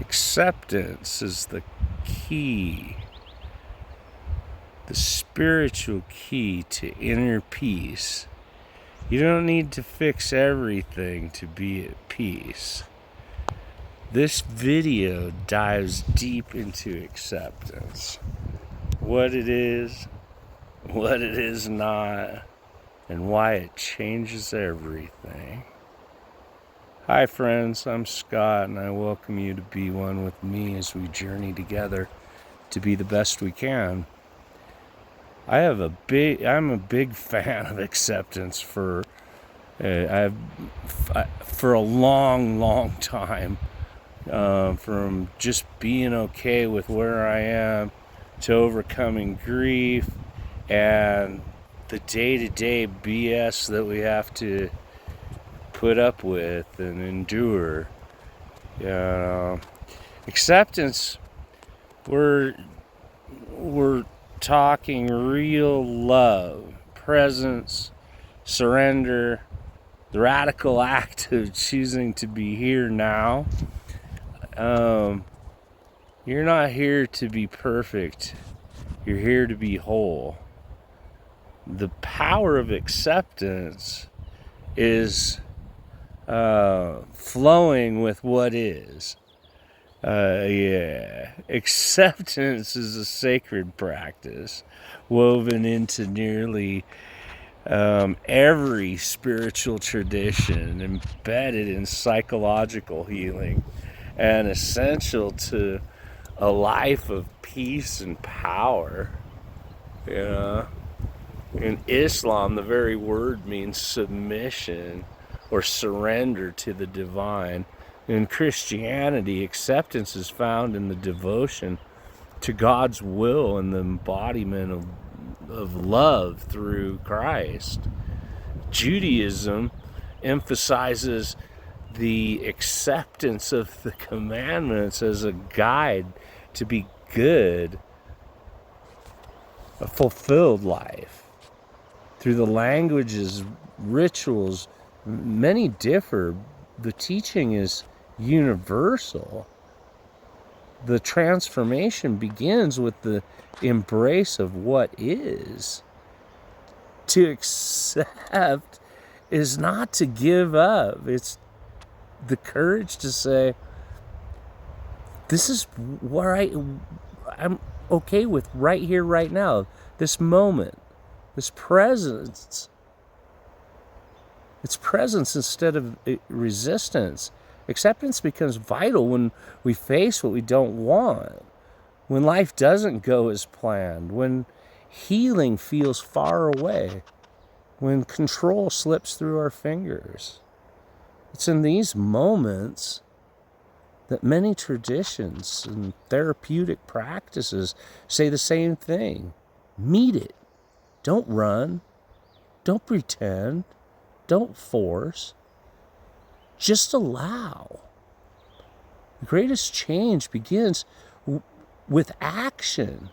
Acceptance is the key, the spiritual key to inner peace. You don't need to fix everything to be at peace. This video dives deep into acceptance. What it is not, and why it changes everything. Hi friends, I'm Scott, and I welcome you to be one with me as we journey together to be the best we can. I'm a big fan of acceptance for a long time. From just being okay with where I am to overcoming grief and the day-to-day BS that we have to put up with and endure. Acceptance, we're talking real love, presence, surrender, the radical act of choosing to be here now. You're not here to be perfect. You're here to be whole. The power of acceptance is flowing with what is. Acceptance is a sacred practice woven into nearly every spiritual tradition, embedded in psychological healing, and essential to a life of peace and power. In Islam, the very word means submission or surrender to the divine. In Christianity, acceptance is found in the devotion to God's will and the embodiment of love through Christ. Judaism emphasizes the acceptance of the commandments as a guide to be good, a fulfilled life. Through the languages, rituals, many differ. The teaching is universal. The transformation begins with the embrace of what is. To accept is not to give up. It's the courage to say, this is where I'm okay with right here, right now. This moment, this presence. It's presence instead of resistance. Acceptance becomes vital when we face what we don't want, when life doesn't go as planned, when healing feels far away, when control slips through our fingers. It's in these moments that many traditions and therapeutic practices say the same thing. Meet it. Don't run. Don't pretend. Don't force. Just allow. The greatest change begins with action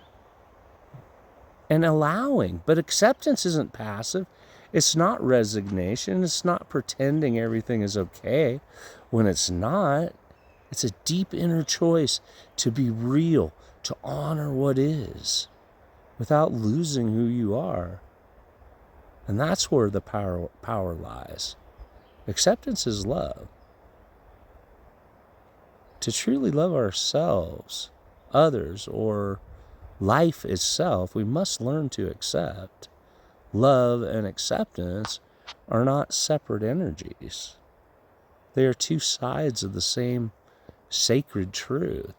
and allowing. But acceptance isn't passive. It's not resignation. It's not pretending everything is okay when it's not. It's a deep inner choice to be real, to honor what is, without losing who you are. And that's where the power lies. Acceptance is love. To truly love ourselves, others, or life itself, we must learn to accept. Love and acceptance are not separate energies. They are two sides of the same sacred truth.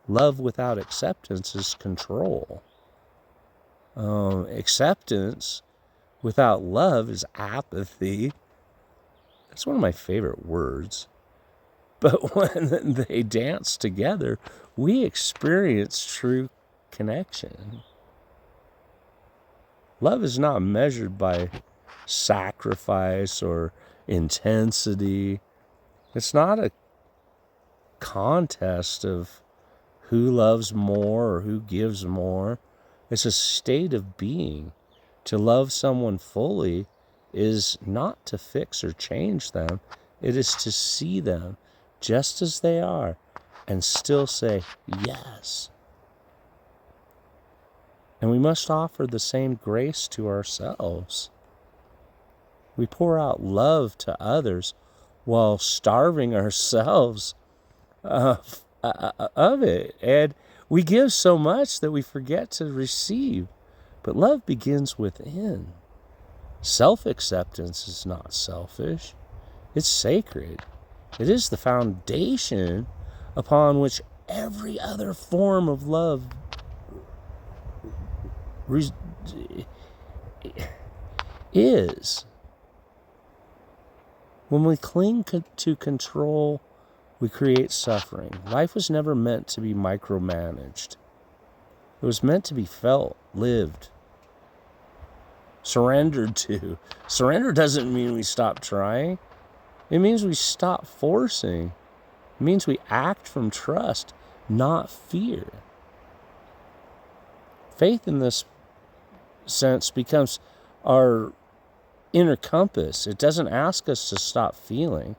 Love without acceptance is control. Acceptance without love is apathy. That's one of my favorite words. But when they dance together, we experience true connection. Love is not measured by sacrifice or intensity. It's not a contest of who loves more or who gives more. It's a state of being. To love someone fully is not to fix or change them. It is to see them just as they are and still say yes. And we must offer the same grace to ourselves. We pour out love to others while starving ourselves of it. And we give so much that we forget to receive. But love begins within. Self-acceptance is not selfish. It's sacred. It is the foundation upon which every other form of love is. When we cling to control, we create suffering. Life was never meant to be micromanaged. It was meant to be felt, lived, surrendered to. Surrender doesn't mean we stop trying. It means we stop forcing. It means we act from trust, not fear. Faith in this sense becomes our inner compass. It doesn't ask us to stop feeling.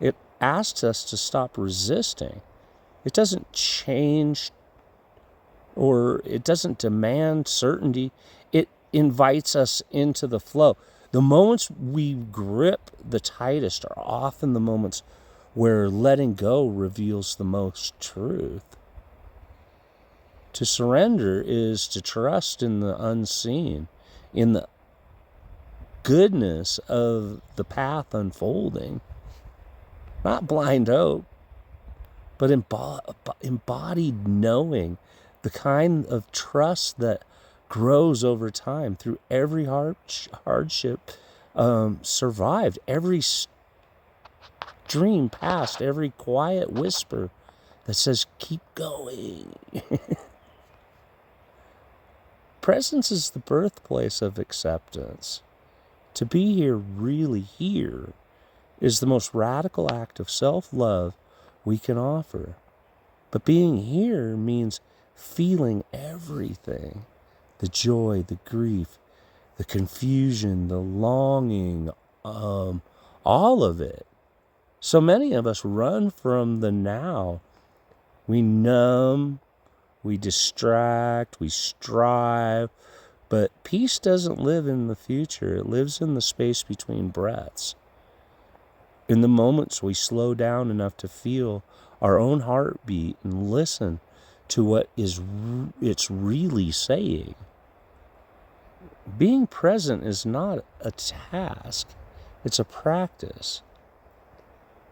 It asks us to stop resisting. It doesn't change, or it doesn't demand certainty. It invites us into the flow. The moments we grip the tightest are often the moments where letting go reveals the most truth. To surrender is to trust in the unseen, in the goodness of the path unfolding. Not blind hope, but embodied knowing, the kind of trust that grows over time through every hardship survived, every dream passed, every quiet whisper that says, keep going. Presence is the birthplace of acceptance. To be here, really here, is the most radical act of self-love we can offer. But being here means feeling everything. The joy, the grief, the confusion, the longing, all of it. So many of us run from the now. We numb, we distract, we strive, but peace doesn't live in the future. It lives in the space between breaths. In the moments we slow down enough to feel our own heartbeat and listen to what it's really saying. Being present is not a task, it's a practice.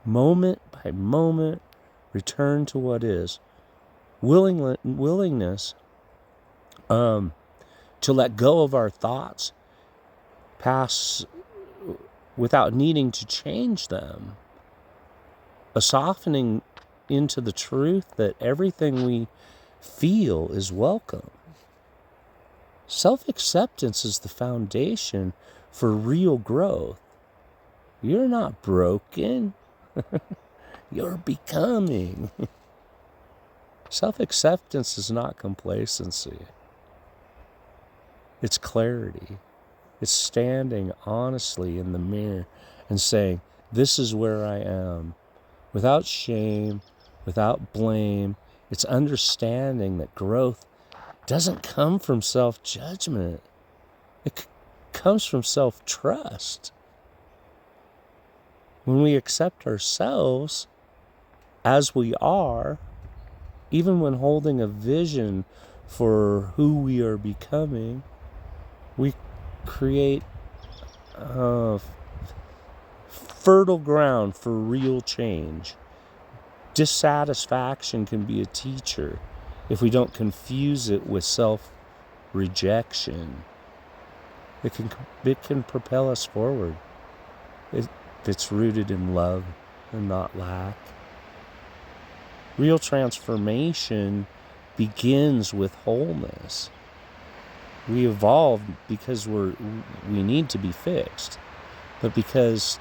Moment by moment, return to what is. Willingness to let go of our thoughts, pass without needing to change them. A softening into the truth that everything we feel is welcome. Self-acceptance is the foundation for real growth. You're not broken. You're becoming. Self-acceptance is not complacency. It's clarity. It's standing honestly in the mirror and saying, this is where I am. Without shame, without blame. It's understanding that growth doesn't come from self-judgment. It comes from self-trust. When we accept ourselves as we are, even when holding a vision for who we are becoming, we create fertile ground for real change. Dissatisfaction can be a teacher if we don't confuse it with self-rejection. It can propel us forward. It's rooted in love and not lack. Real transformation begins with wholeness. We evolve because we need to be fixed, but because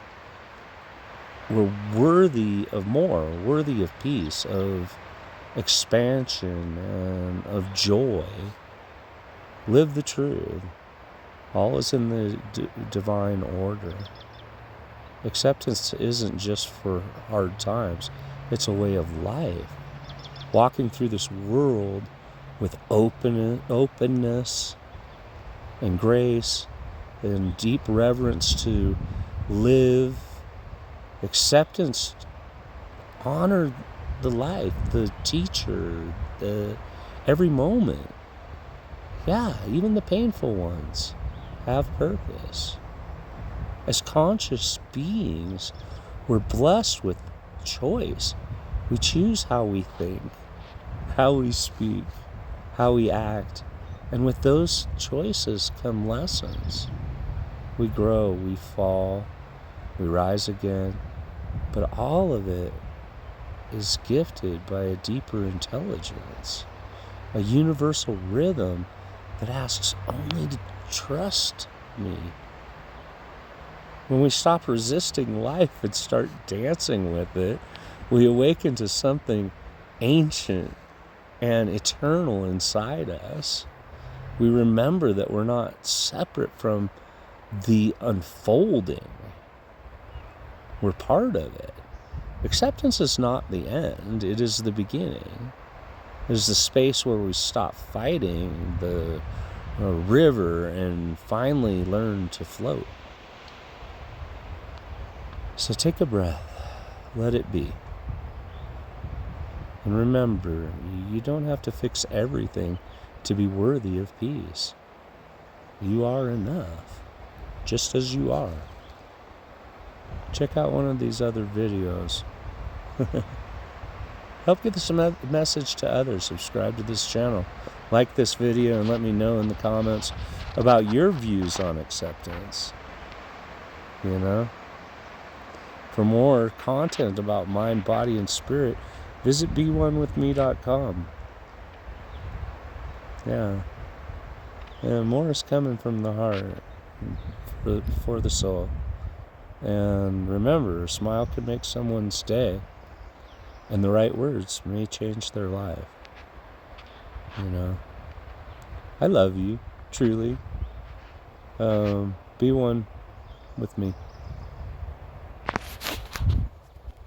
we're worthy of more, worthy of peace, of expansion, and of joy. Live the truth. All is in the divine order. Acceptance isn't just for hard times. It's a way of life. walking through this world with openness and grace and deep reverence to live, acceptance, honor the life, the teacher, every moment. Yeah, even the painful ones have purpose. As conscious beings, we're blessed with choice. We choose how we think, how we speak, how we act, and with those choices come lessons. We grow, we fall, we rise again, but all of it is gifted by a deeper intelligence, a universal rhythm that asks only to trust me. When we stop resisting life and start dancing with it, we awaken to something ancient and eternal inside us. We remember that we're not separate from the unfolding. We're part of it. Acceptance is not the end, it is the beginning. It is the space where we stop fighting the river and finally learn to float. So take a breath, let it be. And remember, you don't have to fix everything to be worthy of peace. You are enough, just as you are. Check out one of these other videos. Help get this message to others. Subscribe to this channel. Like this video and let me know in the comments about your views on acceptance. You know? For more content about mind, body, and spirit, visit beonewithme.com. Yeah. And more is coming from the heart for the soul. And remember, a smile can make someone's day, and the right words may change their life. You know, I love you, truly. Be one with me.